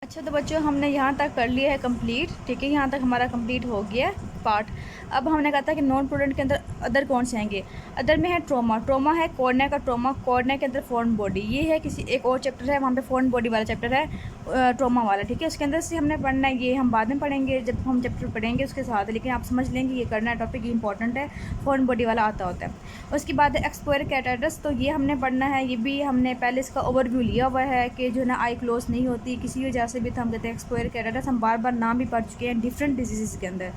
अच्छा तो बच्चों हमने यहाँ तक कर लिया है कंप्लीट। ठीक है, यहाँ तक हमारा कंप्लीट हो गया पार्ट। अब हमने कहा था कि नॉन प्रोडेंट के अंदर अदर कौन से आएंगे। अदर में है ट्रोमा। ट्रोमा है कॉर्निया का ट्रोमा। कॉर्निया के अंदर फॉरेन बॉडी, ये है किसी एक और चैप्टर है, वहाँ पे फॉरेन बॉडी वाला चैप्टर है ट्रोमा वाला। ठीक है, उसके अंदर से हमने पढ़ना है, ये हम बाद में पढ़ेंगे जब हम चैप्टर पढ़ेंगे उसके साथ, लेकिन आप समझ लेंगे ये करना है टॉपिक, इंपॉर्टेंट है। फॉरेन बॉडी वाला आता होता है। उसके बाद है एक्सपोयर कैटाटस, तो ये हमने पढ़ना है, ये भी हमने पहले इसका ओवरव्यू लिया हुआ है कि जो है ना आई क्लोज नहीं होती किसी वजह से भी, तो हम कहते हैं एक्सपोयर कैटाटस। हम बार बार नाम भी पढ़ चुके हैं डिफरेंट डिजीज़ के अंदर।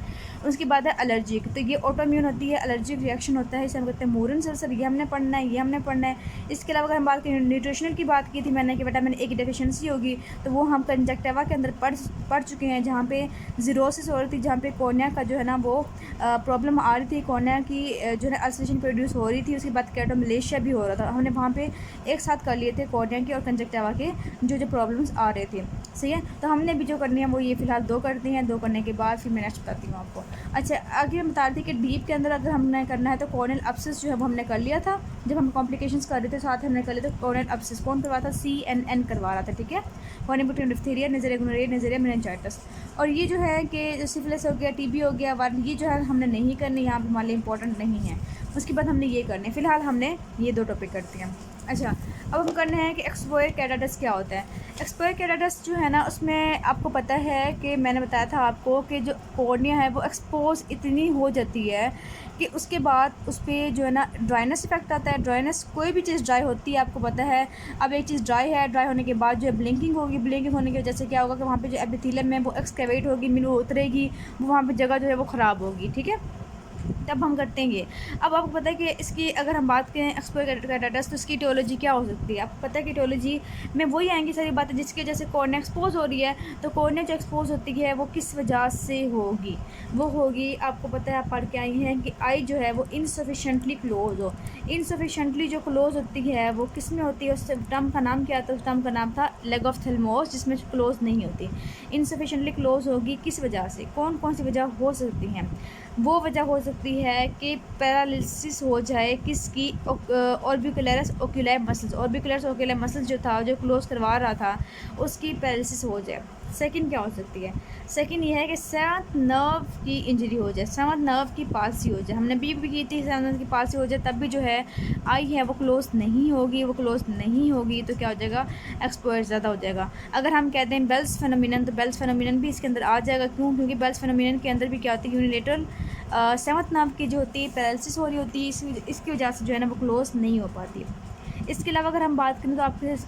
उसके बाद है एलर्जिक, तो ये ऑटोम्यून होती है, एलर्जिक रिएक्शन होता है, इसे हम कहते हैं मूरन सेल्सर। ये हमने पढ़ना है, ये हमने पढ़ना है। इसके अलावा अगर हम बात करें न्यूट्रिशनल की बात की थी मैंने कि विटामिन ए की डेफिशिएंसी होगी, तो वो हम कंजक्टिवा के अंदर पढ़ चुके हैं, जहाँ पे जीरोसिस हो रही थी, जहाँ पे कॉर्निया का जो है ना वो प्रॉब्लम आ रही थी, कॉर्निया की जो है ना अल्सरेशन प्रोड्यूस हो रही थी। उसके बाद कैटोमलेशिया भी हो रहा था। हमने वहाँ पे एक साथ कर लिए थे कॉर्निया के और कंजक्टिवा के जो प्रॉब्लम्स आ रहे थे। सही है, तो हमने भी जो करनी है वो ये फ़िलहाल 2 करती हैं। 2 करने के बाद फिर मैं नेक्स्ट बताती हूँ आपको। अच्छा, आगे हम बता रही थी कि डीप के अंदर अगर हमने करना है तो कॉर्नियल एब्सेस जो है वो हमने कर लिया था जब हम कॉम्प्लिकेशंस कर रहे थे, साथ हमने कर लिया था कॉर्नियल एब्सेस। कौन करवा था? CNN करवा रहा था। ठीक है, कॉर्नियल डिप्थीरिया, नेज़रिया गोनोरिया, नेज़रिया मेनिंजाइटिस। और ये जो है कि जो सिफिलिस हो गया, टीबी हो गया, ये जो है हमने नहीं करनी, यहाँ पर हमारे लिए इंपॉर्टेंट नहीं है। उसके बाद हमने ये करने, फ़िलहाल हमने ये 2 टॉपिक करती हैं। अच्छा, अब हम करने हैं कि एक्सपोयर कैटाटस क्या होता है। एक्सपोयर कैटाटस जो है ना, उसमें आपको पता है कि मैंने बताया था आपको कि जो कॉर्निया है वो एक्सपोज इतनी हो जाती है कि उसके बाद उस पर जो है ना ड्राइनेस इफेक्ट आता है। ड्राइनेस, कोई भी चीज़ ड्राई होती है आपको पता है। अब एक चीज़ ड्राई है, ड्राई होने के बाद जो है ब्लिंकिंग होगी। ब्लिंकिंग होने की वजह से क्या होगा कि वहाँ पे जो एपिथेलियम है वो एक्सकेवेट होगी, मिनू उतरेगी, वो वहाँ पे जगह जो है वो ख़राब होगी। ठीक है, तब हम करते हैं ये। अब आपको पता है कि इसकी अगर हम बात करें एक्सपोयर कैटाटस, तो इसकी टियोलॉजी क्या हो सकती है। आपको पता है कि टियोलॉजी में वही आएंगी सारी बातें जिसकी वजह से कॉर्निया एक्सपोज हो रही है। तो कॉर्निया जो एक्सपोज होती है वो किस वजह से होगी? वो होगी, आपको पता है, आप पढ़ के आई हैं कि आई जो है वो इनसफिशेंटली क्लोज हो। इनसफिशेंटली जो क्लोज होती है वो किस में होती है? उस टर्म का नाम क्या था? उस टर्म का नाम था लेग ऑफ थैलेमस, जिसमें क्लोज नहीं होती। इनसफिशेंटली क्लोज होगी किस वजह से? कौन कौन सी वजह हो सकती हैं? वो वजह हो सकती है कि पैरालिसिस हो जाए किसकी, ऑर्बिकुलरस ओक्यूलाई मसल्स। ऑर्बिकुलरस ओक्यूलाई मसल्स जो था, जो क्लोज करवा रहा था, उसकी पैरालिसिस हो जाए। सेकंड क्या हो सकती है? सेकंड ये है कि सेवंथ नर्व की इंजरी हो जाए, सेवंथ नर्व की पालसी हो जाए। हमने भी की थी, सेवंथ नर्व की पालसी हो जाए तब भी जो है आई है वो क्लोज नहीं होगी। वो क्लोज नहीं होगी तो क्या हो जाएगा? एक्सपोयर ज़्यादा हो जाएगा। अगर हम कहते हैं बेल्स फेनोमिनन, तो बेल्स फेनोमिनन भी इसके अंदर आ जाएगा। क्यों? क्योंकि बेल्स फेनोमिनन के अंदर भी क्या होती है? यूनिलेटरल सेवंथ नर्व की जो होती है पैरालिसिस हो रही होती है, इसकी वजह से जो है ना वो क्लोज नहीं हो पाती। इसके अलावा अगर हम बात करें तो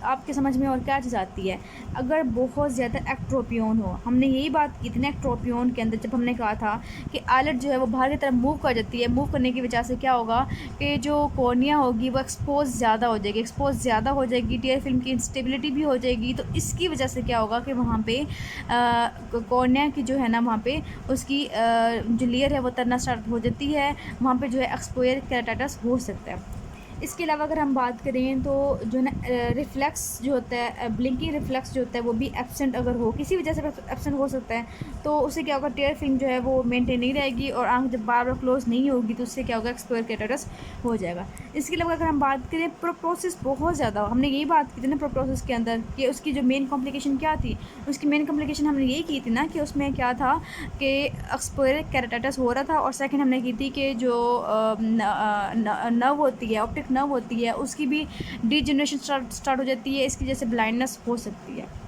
आपके समझ में और क्या चीज़ आती है? अगर बहुत ज़्यादा एक्ट्रोपियन हो, हमने यही बात की थी ना एक्ट्रोपियन के अंदर, जब हमने कहा था कि आइलेट जो है वो बाहर की तरफ मूव कर जाती है। मूव करने की वजह से क्या होगा कि जो कॉर्निया होगी वो एक्सपोज ज़्यादा हो जाएगी। एक्सपोज ज़्यादा हो जाएगी, टीयर फिल्म की इंस्टेबिलिटी भी हो जाएगी। तो इसकी वजह से क्या होगा कि वहाँ पे कॉर्निया की जो है ना वहाँ पे उसकी जो लेयर है वो तरना स्टार्ट हो जाती है। वहाँ पे जो है एक्सपोयर कैटाटस हो सकता है। इसके अलावा अगर हम बात करें तो जो है ना रिफ्लेक्स जो होता है, ब्लिंकिंग रिफ्लेक्स जो होता है वो भी एब्सेंट अगर हो, किसी वजह से एब्सेंट हो सकता है, तो उससे क्या होगा? टेयर फिल्म जो है वो मेंटेन नहीं रहेगी और आंख जब बार बार क्लोज नहीं होगी तो उससे क्या होगा? एक्सपोयर कैटाटस हो जाएगा। इसके अलावा अगर हम बात करें प्रोप्टोसिस बहुत ज़्यादा, हमने यही बात की थी ना प्रोप्टोसिस के अंदर कि उसकी जो मेन कॉम्प्लिकेशन क्या थी? उसकी मेन कॉम्प्लिकेशन हमने यही की थी ना कि उसमें क्या था कि एक्सपोयर कैटाटस हो रहा था। और सेकेंड हमने की थी कि जो नर्व होती है, ऑप्टिक नर्व होती है, उसकी भी डीजनरेशन स्टार्ट हो जाती है। इसकी वजह से ब्लाइंडनेस हो सकती है।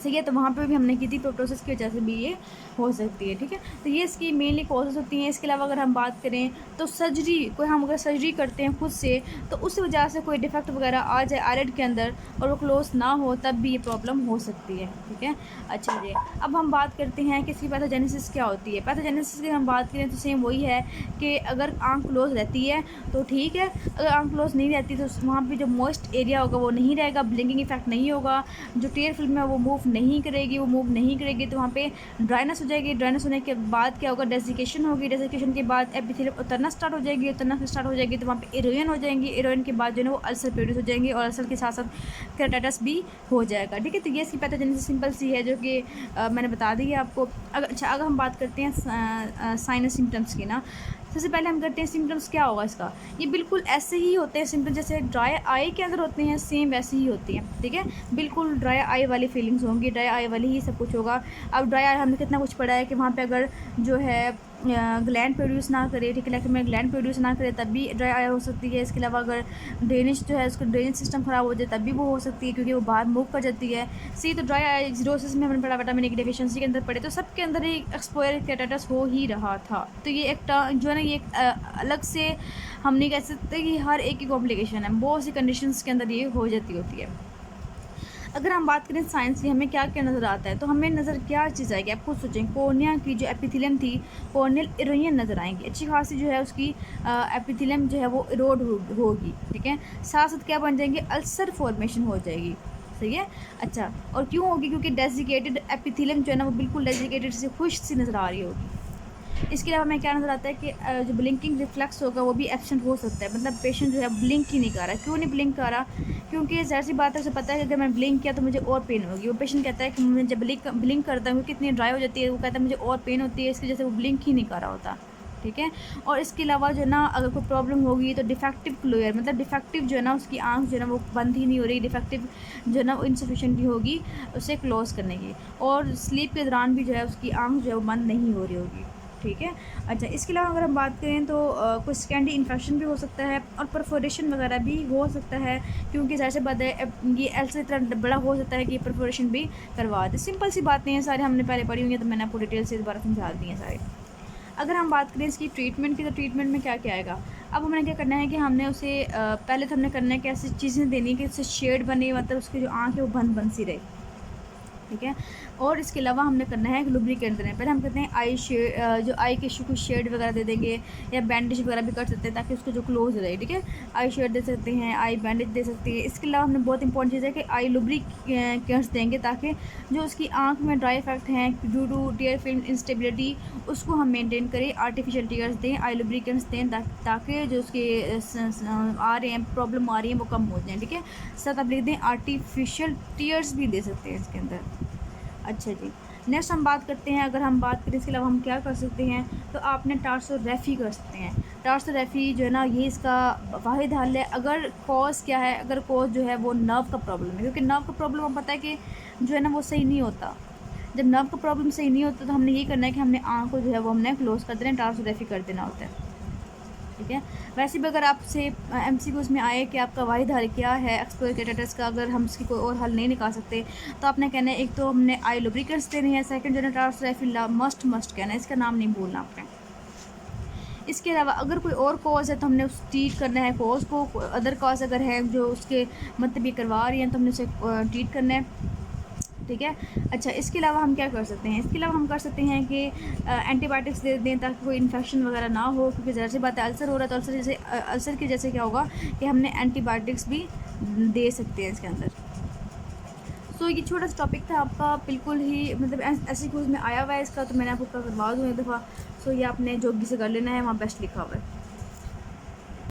सही है, तो वहाँ पे भी हमने की थी प्रोप्टोसिस की वजह से भी ये हो सकती है। ठीक है, तो ये इसकी मेनली कॉजेज़ होती हैं। इसके अलावा अगर हम बात करें तो सर्जरी, कोई हम अगर सर्जरी करते हैं खुद से तो उस वजह से कोई डिफेक्ट वगैरह आ जाए आईलिड के अंदर और वो क्लोज ना हो, तब भी ये प्रॉब्लम हो सकती है। ठीक है, अच्छा जी, अब हम बात करते हैं कि इसकी पैथोजेनेसिस क्या होती है। पैथोजेनेसिस की हम बात करें तो सेम वही है कि अगर आँख क्लोज रहती है तो ठीक है, अगर आँख क्लोज नहीं रहती तो वहाँ पर जो मॉइस्ट एरिया होगा वो नहीं रहेगा, ब्लिंकिंग इफेक्ट नहीं होगा, जो टेयर फिल्म है वो मूव नहीं करेगी। वो मूव नहीं करेगी तो वहाँ पे ड्राइनेस हो जाएगी। ड्राइनेस होने के बाद क्या होगा? डेसिकेशन होगी। डेसिकेशन के बाद एपिथेलियम उतरना स्टार्ट हो जाएगी। उतरना स्टार्ट हो जाएगी तो वहाँ पे एरोजन हो जाएंगी। एरोजन के बाद जो है वो अल्सर प्रोड्यूस हो जाएंगे और अल्सर के साथ साथ कैटाटस भी हो जाएगा। ठीक है, तो ये इसकी पैथोजेनेसिस सिंपल सी है जो कि मैंने बता दी है आपको। अगर हम बात करते हैं साइनस सिम्टम्स की ना, सबसे पहले हम करते हैं सिम्टम्स क्या होगा इसका। ये बिल्कुल ऐसे ही होते हैं सिम्टम्स जैसे ड्राई आई के अंदर होते हैं, सेम वैसे ही होती हैं, ठीक है। बिल्कुल ड्राई आई वाली फीलिंग्स होंगी, ड्राई आई वाली ही सब कुछ होगा। अब ड्राई आई हमने कितना कुछ पढ़ा है कि वहाँ पे अगर जो है ग्लैंड प्रोड्यूस ना करे, ठीक है, लेकिन में ग्लैंड प्रोड्यूस ना करे तब भी ड्राई आई हो सकती है। इसके अलावा अगर ड्रेनेज जो है उसका ड्रेनेज सिस्टम ख़राब हो जाए तब भी वो हो सकती है, क्योंकि वो बाहर मूव कर जाती है। सी तो ड्राई आई जीरोसिस में हमने पढ़ा, विटामिन ए की डेफिशिएंसी के अंदर पढ़े, तो सबके अंदर ही एक्सपोयर केटाटस हो ही रहा था। तो ये एक जो है ना, ये अलग से हम नहीं कह सकते कि हर एक की कॉम्प्लिकेशन है, बहुत सी कंडीशंस के अंदर ये हो जाती होती है। अगर हम बात करें साइंस की, हमें क्या क्या नज़र आता है, तो हमें नज़र क्या चीज़ आएगी, आप खुद सोचें। कॉर्निया की जो एपिथेलियम थी, कॉर्नियल इरोजन नज़र आएंगी, अच्छी खासी जो है उसकी एपिथेलियम जो है वो इरोड होगी, ठीक है। साथ साथ क्या बन जाएंगे, अल्सर फॉर्मेशन हो जाएगी, सही है। अच्छा, और क्यों होगी, क्योंकि डेजिकेटेड एपिथेलियम जो है ना वो बिल्कुल डेजिकेटेड से खुश सी नज़र आ रही होगी। इसके अलावा हमें क्या नज़र आता है कि जो ब्लिंकिंग रिफ्लेक्स होगा वो भी एब्सेंट हो सकता है, मतलब पेशेंट जो है ब्लिंक ही नहीं कर रहा। क्यों नहीं ब्लिंक कर रहा, क्योंकि ज़ाहिर सी बात है, उसे पता है कि अगर मैं ब्लिंक किया तो मुझे और पेन होगी। वो पेशेंट कहता है कि मैं जब ब्लिंक करता हूँ कितनी ड्राई हो जाती है, वो कहता है मुझे और पेन होती है, इसकी वजह से वो ब्लिंक ही नहीं कर रहा होता, ठीक है। और इसके अलावा जो है ना, अगर कोई प्रॉब्लम होगी तो डिफेक्टिव क्लोयर, मतलब डिफेक्टिव जो है ना उसकी आँख जो है ना वो बंद ही नहीं हो रही, डिफेक्टिव जो है ना वो इंसफिशेंट भी होगी उसे क्लोज़ करने की, और स्लीप के दौरान भी जो है उसकी आँख जो है वो बंद नहीं हो रही होगी, ठीक है। अच्छा, इसके अलावा अगर हम बात करें तो कुछ स्कैंडी इन्फेक्शन भी हो सकता है, और परफोरेशन वगैरह भी हो सकता है, क्योंकि ज़ाहिर सी बात है ये अल्सर इतना बड़ा हो सकता है कि परफोरेशन भी करवा दे। सिंपल सी बातें हैं, सारे हमने पहले पढ़ी हुई हैं, तो मैंने आपको डिटेल से दोबारा समझा दी हैं सारे। अगर हम बात करें इसकी ट्रीटमेंट की, तो ट्रीटमेंट में क्या क्या आएगा। अब हमने क्या करना है कि हमने उसे पहले तो हमने करना है कि ऐसी चीज़ें देनी है कि उससे शेड बने, मतलब उसकी जो आँख है वो बंद बंद सी रहे, ठीक है। और इसके अलावा हमने करना है लुब्रिकेंट देना है। पहले हम कहते हैं आई शेड, जो आई के कुछ शेड वगैरह दे देंगे, या बैंडेज वगैरह भी कर सकते हैं ताकि उसको जो क्लोज रहे, ठीक है। आई शेड दे सकते हैं, आई बैंडेज दे सकते हैं। इसके अलावा हमने बहुत इंपॉर्टेंट चीज़ है कि आई लुब्रिकेंट्स देंगे, ताकि जो उसकी आँख में ड्राई इफेक्ट हैं due two tier film instability उसको हम मेनटेन करें। आर्टिफिशियल टीयर्स दें, आई लुब्रिकेंट्स दें, ताकि जो उसके आ रहे हैं प्रॉब्लम आ रही है वो कम हो जाए, ठीक है। साथ आप लिख दें आर्टिफिशियल टीयर्स भी दे सकते हैं इसके अंदर। अच्छा जी, नेक्स्ट हम बात करते हैं, अगर हम बात करें इसके अलावा हम क्या कर सकते हैं, तो आपने टार्सोरेफी कर सकते हैं। टार्सोरेफी जो है ना ये इसका वाहिद हल है। अगर कॉज क्या है, अगर कॉज जो है वो नर्व का प्रॉब्लम है, क्योंकि नर्व का प्रॉब्लम हम पता है कि जो है ना वो सही नहीं होता। जब नर्व का प्रॉब्लम सही नहीं होता तो हमने ये करना है कि हमने आँख को जो है वो हमने क्लोज कर देना, टार्सोरेफी कर देना होता है, ठीक है। वैसे भी अगर आपसे MCQs में आए कि आपका वाहिद हल क्या है एक्सप्लोर केटाटस का, अगर हम इसकी कोई और हल नहीं निकाल सकते, तो आपने कहना है एक तो हमने आई लुब्रिकेंट्स देने हैं, सेकंड जो है टार्सोरेफी मस्ट कहना है, इसका नाम नहीं भूलना आपने। इसके अलावा अगर कोई और कॉज है तो हमने उस ट्रीट करना है कॉज को। अदर कॉज अगर है जो उसके मतलब ये करवा रही हैं तो हमने उसे ट्रीट करना है, ठीक है। अच्छा, इसके अलावा हम क्या कर सकते हैं, इसके अलावा हम कर सकते हैं कि एंटीबायोटिक्स दे दें ताकि कोई इन्फेक्शन वगैरह ना हो, क्योंकि ज़रा सी बात है अल्सर हो रहा है, तो अल्सर की जैसे क्या होगा कि हमने एंटीबायोटिक्स भी दे सकते हैं इसके अंदर। सो ये छोटा सा टॉपिक था आपका, बिल्कुल ही मतलब ऐसे क्यूज़ में आया हुआ है इसका, तो मैंने आपको करवा दूँ एक दफ़ा। सो ये आपने जो भी से कर लेना है, वहाँ बेस्ट लिखा हुआ है।